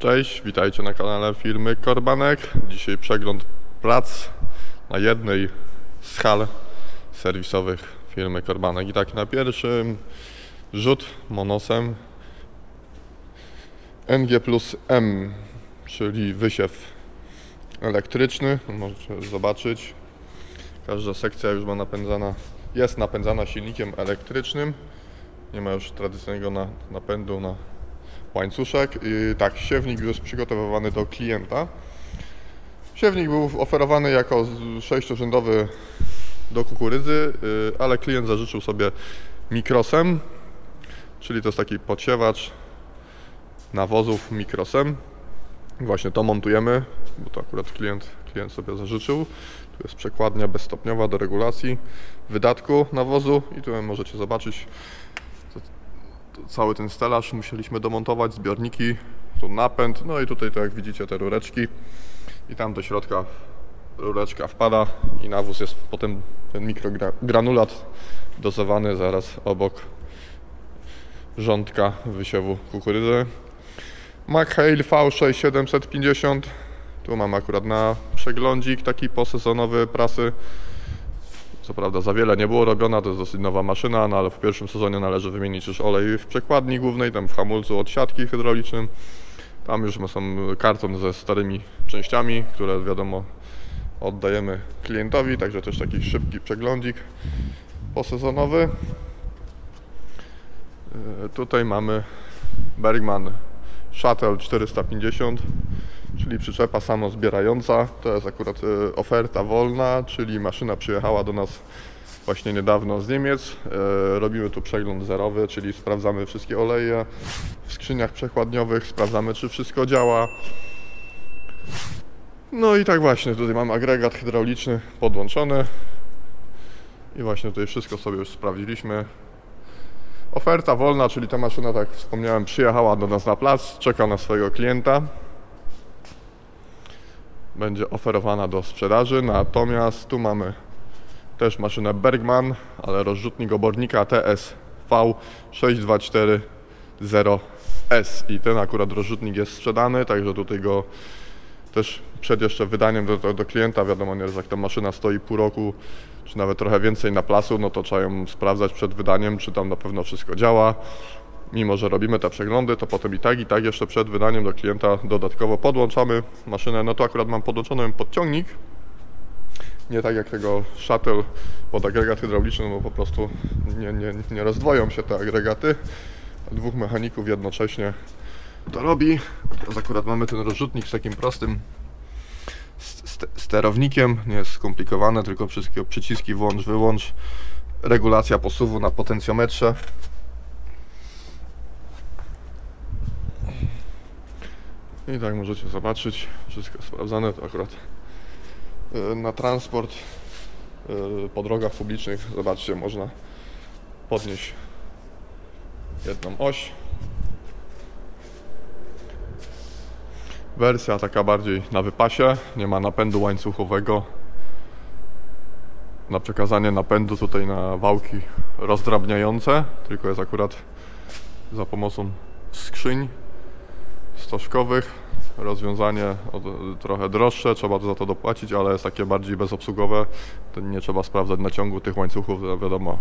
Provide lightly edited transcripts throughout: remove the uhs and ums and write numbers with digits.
Cześć, witajcie na kanale firmy Korbanek. Dzisiaj przegląd prac na jednej z hal serwisowych firmy Korbanek. I tak na pierwszym rzut monosem NG+M, czyli wysiew elektryczny. Możecie zobaczyć, każda sekcja już ma jest napędzana silnikiem elektrycznym. Nie ma już tradycyjnego napędu na łańcuszek. I tak, siewnik już jest przygotowywany do klienta. Siewnik był oferowany jako 6-rzędowy do kukurydzy, ale klient zażyczył sobie mikrosem, czyli to jest taki podsiewacz nawozów mikrosem. Właśnie to montujemy, bo to akurat klient sobie zażyczył. Tu jest przekładnia bezstopniowa do regulacji wydatku nawozu i tu możecie zobaczyć cały ten stelaż. Musieliśmy domontować zbiorniki, tu napęd, no i tutaj to jak widzicie te rureczki i tam do środka rureczka wpada i nawóz jest potem ten mikrogranulat dozowany zaraz obok rządka wysiewu kukurydzy. McHale V6750. Tu mam akurat na przeglądzik taki posezonowy prasy. Co prawda za wiele nie było robiona, to jest dosyć nowa maszyna, no ale w pierwszym sezonie należy wymienić już olej w przekładni głównej, tam w hamulcu od siatki hydraulicznym. Tam już są karton ze starymi częściami, które wiadomo oddajemy klientowi, także też taki szybki przeglądzik posezonowy. Tutaj mamy Bergmann Shuttle 450, czyli przyczepa samozbierająca. To jest akurat oferta wolna, czyli maszyna przyjechała do nas właśnie niedawno z Niemiec. Robimy tu przegląd zerowy, czyli sprawdzamy wszystkie oleje w skrzyniach przekładniowych, sprawdzamy, czy wszystko działa. No i tak właśnie, tutaj mam agregat hydrauliczny podłączony i właśnie tutaj wszystko sobie już sprawdziliśmy. Oferta wolna, czyli ta maszyna, tak jak wspomniałem, przyjechała do nas na plac, czeka na swojego klienta. Będzie oferowana do sprzedaży, natomiast tu mamy też maszynę Bergmann, ale rozrzutnik obornika TS V6240S i ten akurat rozrzutnik jest sprzedany, także tutaj go też przed jeszcze wydaniem do klienta, wiadomo, nie, że jak ta maszyna stoi pół roku, czy nawet trochę więcej na placu, no to trzeba ją sprawdzać przed wydaniem, czy tam na pewno wszystko działa. Mimo że robimy te przeglądy, to potem i tak jeszcze przed wydaniem do klienta dodatkowo podłączamy maszynę. No to akurat mam podłączony podciągnik, nie tak jak tego Shuttle pod agregat hydrauliczny, bo po prostu nie rozdwoją się te agregaty. Dwóch mechaników jednocześnie to robi. Teraz akurat mamy ten rozrzutnik z takim prostym sterownikiem, nie jest skomplikowane, tylko wszystkie przyciski włącz, wyłącz, regulacja posuwu na potencjometrze. I tak możecie zobaczyć, wszystko sprawdzane, to akurat na transport po drogach publicznych, zobaczcie, można podnieść jedną oś. Wersja taka bardziej na wypasie, nie ma napędu łańcuchowego. Na przekazanie napędu tutaj na wałki rozdrabniające, tylko jest akurat za pomocą skrzyń stożkowych. Rozwiązanie trochę droższe, trzeba za to dopłacić, ale jest takie bardziej bezobsługowe. To nie trzeba sprawdzać naciągu tych łańcuchów, wiadomo.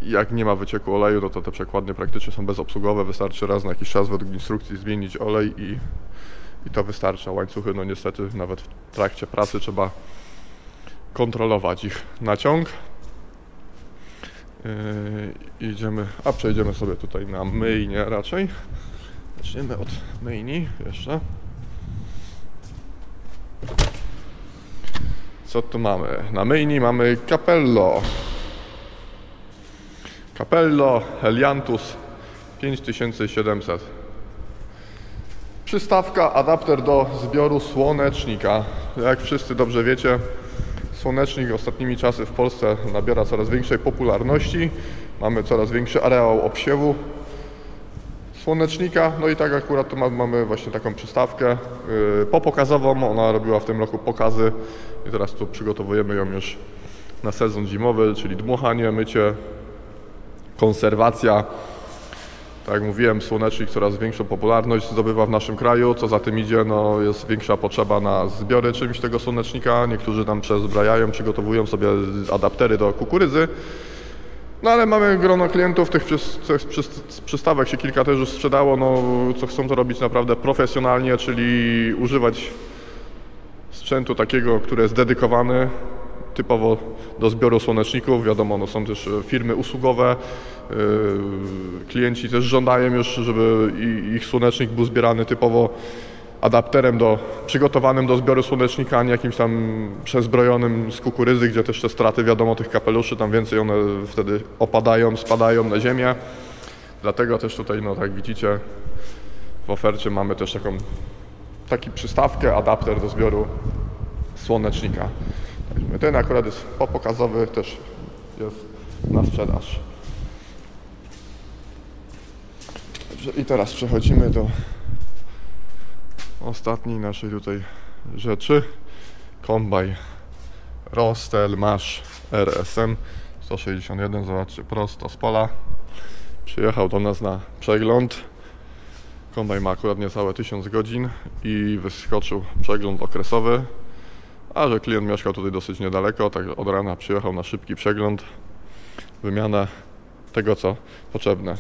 Jak nie ma wycieku oleju, no to te przekładnie praktycznie są bezobsługowe. Wystarczy raz na jakiś czas według instrukcji zmienić olej i to wystarcza. Łańcuchy, no niestety nawet w trakcie pracy trzeba kontrolować ich naciąg. Przejdziemy sobie tutaj na myjnię raczej. Zaczniemy od myjni jeszcze. Co tu mamy? Na myjni mamy Capello Heliantus 5700. Przystawka, adapter do zbioru słonecznika. Jak wszyscy dobrze wiecie, słonecznik ostatnimi czasy w Polsce nabiera coraz większej popularności. Mamy coraz większy areał obsiewu słonecznika, no i tak akurat tu mamy właśnie taką przystawkę popokazową. Ona robiła w tym roku pokazy i teraz tu przygotowujemy ją już na sezon zimowy, czyli dmuchanie, mycie, konserwacja Tak jak mówiłem, słonecznik coraz większą popularność zdobywa w naszym kraju, co za tym idzie, no jest większa potrzeba na zbiory czymś tego słonecznika. Niektórzy tam przezbrajają, przygotowują sobie adaptery do kukurydzy. No ale mamy grono klientów, tych przystawek się kilka też już sprzedało, no co chcą to robić naprawdę profesjonalnie, czyli używać sprzętu takiego, który jest dedykowany typowo do zbioru słoneczników. Wiadomo, no są też firmy usługowe, klienci też żądają już, żeby ich słonecznik był zbierany typowo adapterem przygotowanym do zbioru słonecznika, a nie jakimś tam przezbrojonym z kukurydzy, gdzie też te straty, wiadomo, tych kapeluszy, tam więcej one wtedy opadają, spadają na ziemię. Dlatego też tutaj, no tak widzicie, w ofercie mamy też taki przystawkę, adapter do zbioru słonecznika. Ten akurat jest pokazowy, też jest na sprzedaż. Dobrze, i teraz przechodzimy do ostatniej naszej tutaj rzeczy. Kombajn Rostel Masz RSM 161, zobaczcie, prosto z pola. Przyjechał do nas na przegląd. Kombajn ma akurat niecałe 1000 godzin i wyskoczył przegląd okresowy. A że klient mieszkał tutaj dosyć niedaleko, tak od rana przyjechał na szybki przegląd, wymianę tego, co potrzebne.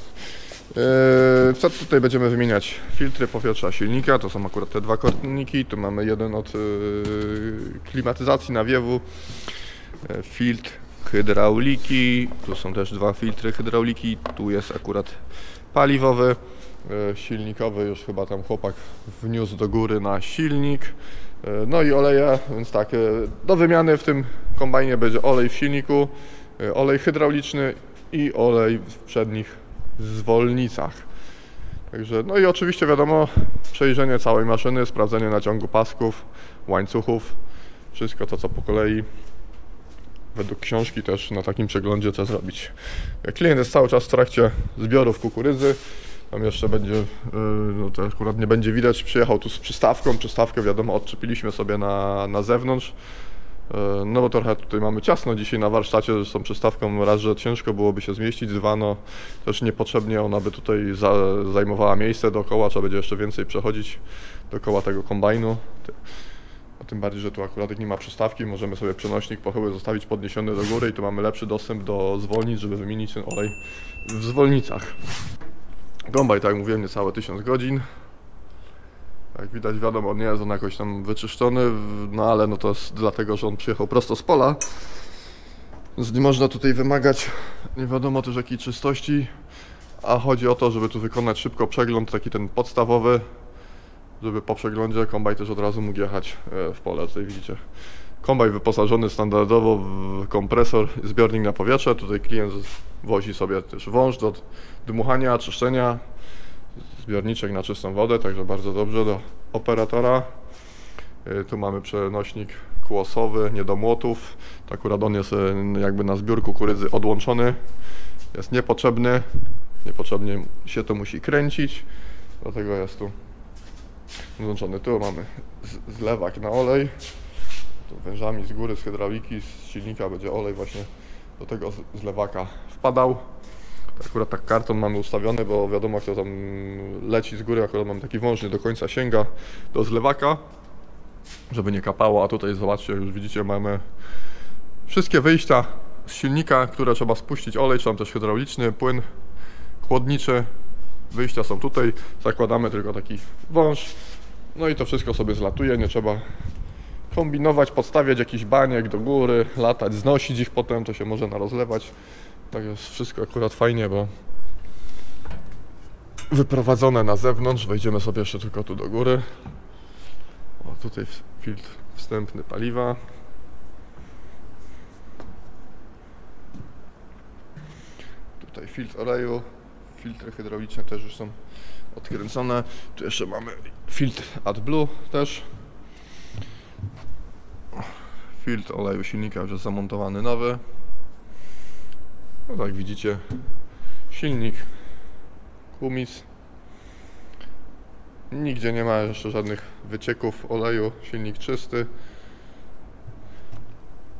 Co tutaj będziemy wymieniać? Filtry powietrza silnika, to są akurat te dwa korniki. Tu mamy jeden od klimatyzacji nawiewu, filtr hydrauliki, tu są też dwa filtry hydrauliki, tu jest akurat paliwowy, silnikowy już chyba tam chłopak wniósł do góry na silnik. No i oleje, więc tak, do wymiany w tym kombajnie będzie olej w silniku, olej hydrauliczny i olej w przednich zwolnicach. Także, no i oczywiście wiadomo, przejrzenie całej maszyny, sprawdzenie naciągu pasków, łańcuchów, wszystko to co po kolei. Według książki też na takim przeglądzie co zrobić. Klient jest cały czas w trakcie zbiorów kukurydzy. Tam jeszcze będzie, no to akurat nie będzie widać, przyjechał tu z przystawką. Przystawkę wiadomo odczepiliśmy sobie na zewnątrz. No bo trochę tutaj mamy ciasno dzisiaj na warsztacie z tą przystawką, raz, że ciężko byłoby się zmieścić, dwa, no też niepotrzebnie ona by tutaj zajmowała miejsce dookoła, trzeba będzie jeszcze więcej przechodzić dookoła tego kombajnu. A tym bardziej, że tu akurat nie ma przystawki, możemy sobie przenośnik pochyły zostawić podniesiony do góry i tu mamy lepszy dostęp do zwolnic, żeby wymienić ten olej w zwolnicach. Kombajn, tak jak mówiłem, niecałe 1000 godzin. Jak widać, wiadomo, nie jest on jakoś tam wyczyszczony, no ale no to jest dlatego, że on przyjechał prosto z pola. Więc nie można tutaj wymagać nie wiadomo też jakiej czystości, a chodzi o to, żeby tu wykonać szybko przegląd, taki ten podstawowy, żeby po przeglądzie kombajn też od razu mógł jechać w pole. Tutaj widzicie kombajn wyposażony standardowo w kompresor, zbiornik na powietrze. Tutaj klient wozi sobie też wąż do dmuchania, czyszczenia, zbiorniczek na czystą wodę, także bardzo dobrze do operatora. Tu mamy przenośnik kłosowy, nie do młotów. To akurat on jest jakby na zbiór kukurydzy odłączony. Jest niepotrzebny, niepotrzebnie się to musi kręcić, dlatego jest tu odłączony. Tu mamy zlewak na olej. Tu wężami z góry, z hydrauliki, z silnika będzie olej właśnie do tego zlewaka wpadał. Akurat tak karton mamy ustawiony, bo wiadomo jak to tam leci z góry, akurat mamy taki wąż, nie do końca sięga do zlewaka, żeby nie kapało, a tutaj zobaczcie, już widzicie, mamy wszystkie wyjścia z silnika, które trzeba spuścić olej, czy tam też hydrauliczny, płyn chłodniczy. Wyjścia są tutaj, zakładamy tylko taki wąż, no i to wszystko sobie zlatuje, nie trzeba kombinować, podstawiać jakiś baniek do góry, latać, znosić ich potem, to się może narozlewać. Tak jest wszystko akurat fajnie, bo wyprowadzone na zewnątrz. Wejdziemy sobie jeszcze tylko tu do góry. O, tutaj filtr wstępny paliwa. Tutaj filtr oleju. Filtry hydrauliczne też już są odkręcone. Tu jeszcze mamy filtr AdBlue też. Filtr oleju silnika już jest zamontowany nowy. No tak widzicie, silnik, kumis. Nigdzie nie ma jeszcze żadnych wycieków oleju, silnik czysty.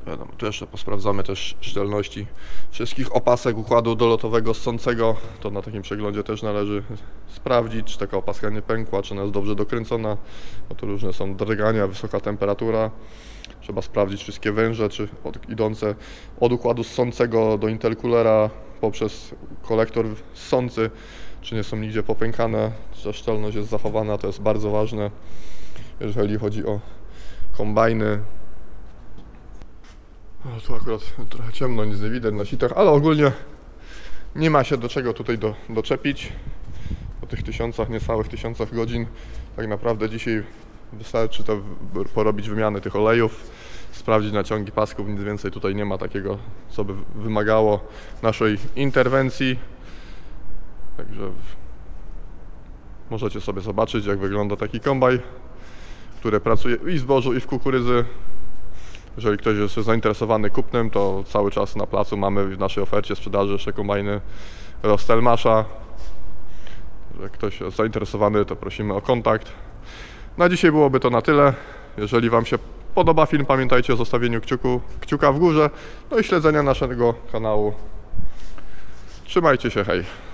Wiadomo, tu jeszcze posprawdzamy też szczelności wszystkich opasek układu dolotowego ssącego. To na takim przeglądzie też należy sprawdzić, czy taka opaska nie pękła, czy ona jest dobrze dokręcona, bo to różne są drgania, wysoka temperatura. Trzeba sprawdzić wszystkie węże, czy idące od układu ssącego do intercoolera poprzez kolektor ssący, czy nie są nigdzie popękane, że szczelność jest zachowana. To jest bardzo ważne, jeżeli chodzi o kombajny. O, tu akurat trochę ciemno, nic nie widać na sitach, ale ogólnie nie ma się do czego tutaj doczepić. Po tych niecałych tysiącach godzin tak naprawdę dzisiaj wystarczy to porobić wymiany tych olejów, sprawdzić naciągi pasków, nic więcej tutaj nie ma takiego, co by wymagało naszej interwencji. Także możecie sobie zobaczyć, jak wygląda taki kombajn, który pracuje i w zbożu, i w kukurydzy. Jeżeli ktoś jest zainteresowany kupnem, to cały czas na placu mamy w naszej ofercie sprzedaży jeszcze kombajny Rostelmasza. Jak ktoś jest zainteresowany, to prosimy o kontakt. Na dzisiaj byłoby to na tyle. Jeżeli Wam się podoba film, pamiętajcie o zostawieniu kciuka w górze, no i śledzenia naszego kanału. Trzymajcie się, hej!